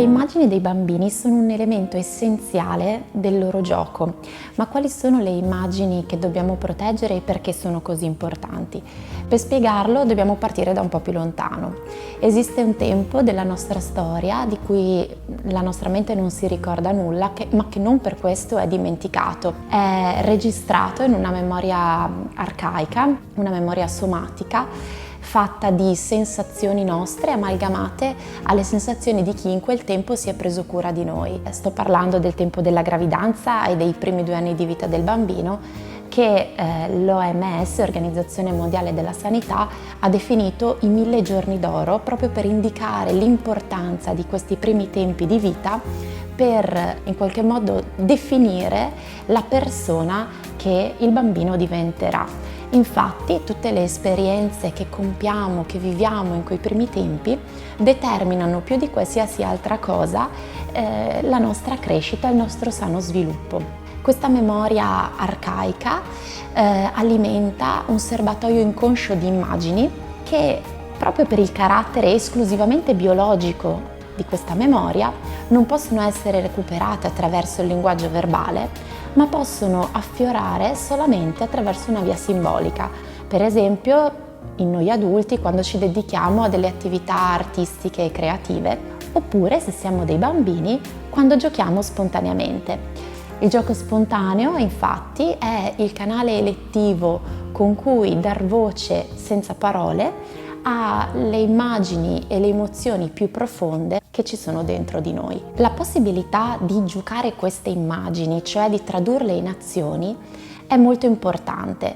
Le immagini dei bambini sono un elemento essenziale del loro gioco, ma quali sono le immagini che dobbiamo proteggere e perché sono così importanti? Per spiegarlo dobbiamo partire da un po' più lontano. Esiste un tempo della nostra storia di cui la nostra mente non si ricorda nulla, ma che non per questo è dimenticato. È registrato in una memoria arcaica, una memoria somatica, fatta di sensazioni nostre amalgamate alle sensazioni di chi in quel tempo si è preso cura di noi. Sto parlando del tempo della gravidanza e dei primi 2 anni di vita del bambino che l'OMS, Organizzazione Mondiale della Sanità, ha definito i 1000 giorni d'oro proprio per indicare l'importanza di questi primi tempi di vita per in qualche modo definire la persona che il bambino diventerà. Infatti tutte le esperienze che compiamo, che viviamo in quei primi tempi, determinano più di qualsiasi altra cosa la nostra crescita, il nostro sano sviluppo. Questa memoria arcaica alimenta un serbatoio inconscio di immagini che, proprio per il carattere esclusivamente biologico di questa memoria, non possono essere recuperate attraverso il linguaggio verbale, ma possono affiorare solamente attraverso una via simbolica. Per esempio, in noi adulti, quando ci dedichiamo a delle attività artistiche e creative, oppure, se siamo dei bambini, quando giochiamo spontaneamente. Il gioco spontaneo, infatti, è il canale elettivo con cui dar voce senza parole alle immagini e le emozioni più profonde che ci sono dentro di noi. La possibilità di giocare queste immagini, cioè di tradurle in azioni, è molto importante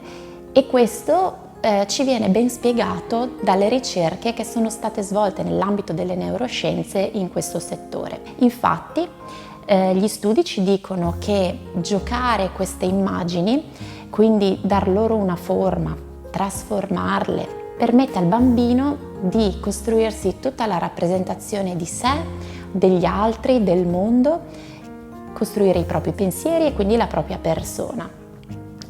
e questo ci viene ben spiegato dalle ricerche che sono state svolte nell'ambito delle neuroscienze in questo settore. Infatti, gli studi ci dicono che giocare queste immagini, quindi dar loro una forma, trasformarle, permette al bambino di costruirsi tutta la rappresentazione di sé, degli altri, del mondo, costruire i propri pensieri e quindi la propria persona.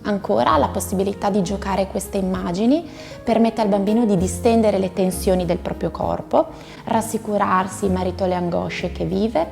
Ancora, la possibilità di giocare queste immagini permette al bambino di distendere le tensioni del proprio corpo, rassicurarsi in merito alle angosce che vive,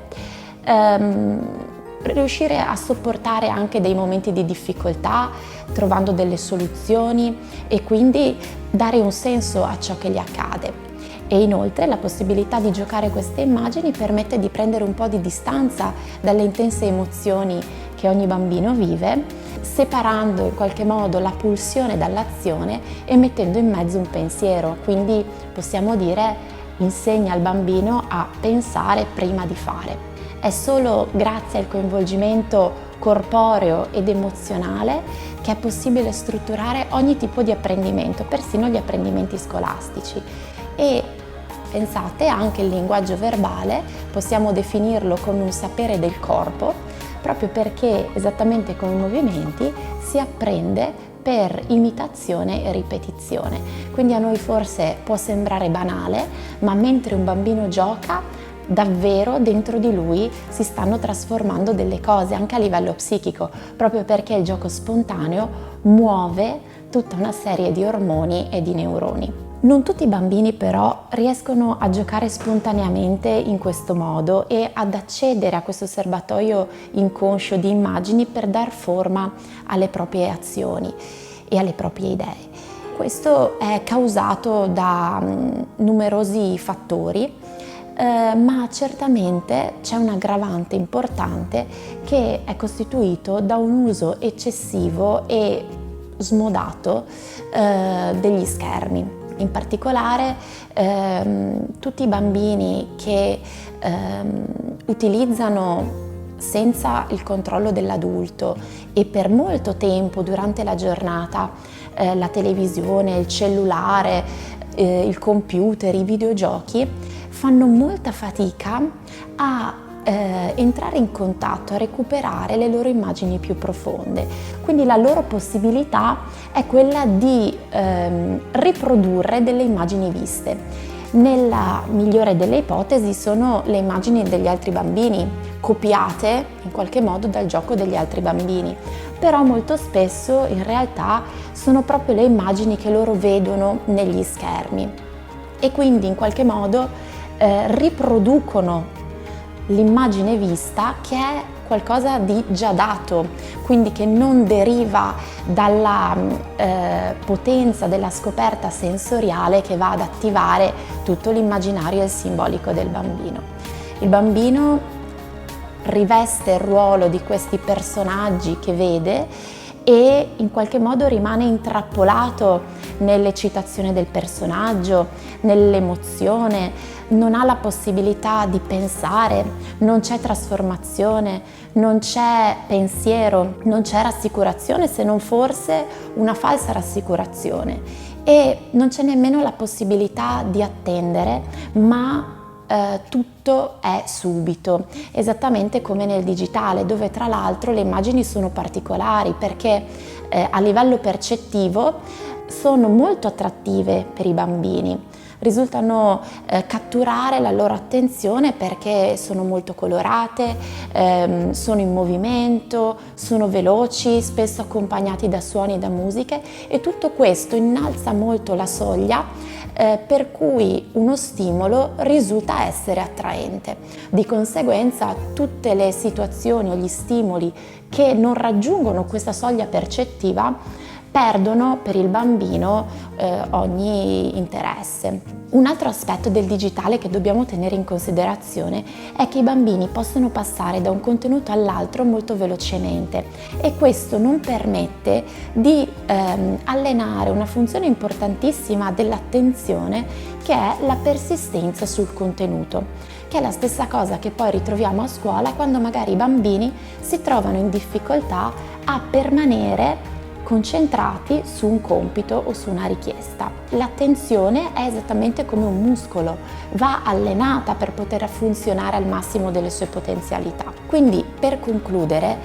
riuscire a sopportare anche dei momenti di difficoltà, trovando delle soluzioni e quindi dare un senso a ciò che gli accade. E inoltre la possibilità di giocare queste immagini permette di prendere un po' di distanza dalle intense emozioni che ogni bambino vive, separando in qualche modo la pulsione dall'azione e mettendo in mezzo un pensiero. Quindi possiamo dire insegna al bambino a pensare prima di fare. È solo grazie al coinvolgimento corporeo ed emozionale che è possibile strutturare ogni tipo di apprendimento, persino gli apprendimenti scolastici. E pensate, anche il linguaggio verbale possiamo definirlo come un sapere del corpo, proprio perché esattamente come i movimenti si apprende per imitazione e ripetizione. Quindi a noi forse può sembrare banale, ma mentre un bambino gioca, davvero dentro di lui si stanno trasformando delle cose anche a livello psichico, proprio perché il gioco spontaneo muove tutta una serie di ormoni e di neuroni. Non tutti i bambini però riescono a giocare spontaneamente in questo modo e ad accedere a questo serbatoio inconscio di immagini per dar forma alle proprie azioni e alle proprie idee. Questo è causato da numerosi fattori, ma certamente c'è un aggravante importante che è costituito da un uso eccessivo e smodato degli schermi. In particolare tutti i bambini che utilizzano senza il controllo dell'adulto e per molto tempo durante la giornata la televisione, il cellulare, il computer, i videogiochi, fanno molta fatica a entrare in contatto, a recuperare le loro immagini più profonde. Quindi la loro possibilità è quella di riprodurre delle immagini viste. Nella migliore delle ipotesi sono le immagini degli altri bambini, copiate in qualche modo dal gioco degli altri bambini, però molto spesso in realtà sono proprio le immagini che loro vedono negli schermi e quindi in qualche modo riproducono l'immagine vista che è qualcosa di già dato, quindi che non deriva dalla potenza della scoperta sensoriale che va ad attivare tutto l'immaginario e il simbolico del bambino. Il bambino riveste il ruolo di questi personaggi che vede e in qualche modo rimane intrappolato nell'eccitazione del personaggio, nell'emozione, non ha la possibilità di pensare, non c'è trasformazione, non c'è pensiero, non c'è rassicurazione, se non forse una falsa rassicurazione, e non c'è nemmeno la possibilità di attendere, ma tutto è subito, esattamente come nel digitale, dove tra l'altro le immagini sono particolari perché a livello percettivo sono molto attrattive per i bambini. Risultano catturare la loro attenzione perché sono molto colorate, sono in movimento, sono veloci, spesso accompagnati da suoni e da musiche, e tutto questo innalza molto la soglia per cui uno stimolo risulta essere attraente. Di conseguenza tutte le situazioni o gli stimoli che non raggiungono questa soglia percettiva perdono per il bambino ogni interesse. Un altro aspetto del digitale che dobbiamo tenere in considerazione è che i bambini possono passare da un contenuto all'altro molto velocemente, e questo non permette di allenare una funzione importantissima dell'attenzione, che è la persistenza sul contenuto, che è la stessa cosa che poi ritroviamo a scuola quando magari i bambini si trovano in difficoltà a permanere concentrati su un compito o su una richiesta. L'attenzione è esattamente come un muscolo, va allenata per poter funzionare al massimo delle sue potenzialità. Quindi, per concludere,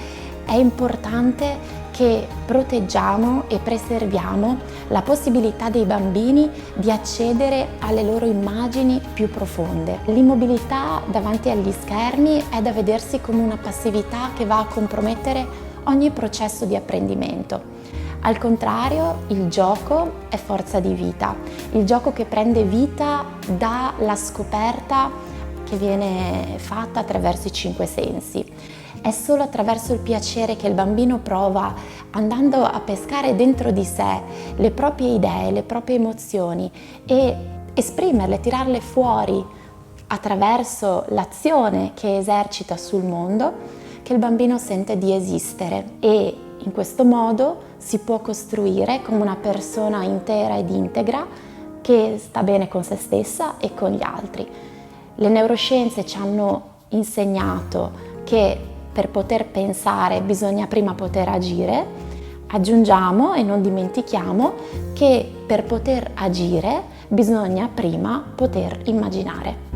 è importante che proteggiamo e preserviamo la possibilità dei bambini di accedere alle loro immagini più profonde. L'immobilità davanti agli schermi è da vedersi come una passività che va a compromettere ogni processo di apprendimento. Al contrario, il gioco è forza di vita, il gioco che prende vita dalla scoperta che viene fatta attraverso i 5 sensi. È solo attraverso il piacere che il bambino prova, andando a pescare dentro di sé le proprie idee, le proprie emozioni, e esprimerle, tirarle fuori attraverso l'azione che esercita sul mondo, che il bambino sente di esistere, e in questo modo si può costruire come una persona intera ed integra che sta bene con se stessa e con gli altri. Le neuroscienze ci hanno insegnato che per poter pensare bisogna prima poter agire. Aggiungiamo e non dimentichiamo che per poter agire bisogna prima poter immaginare.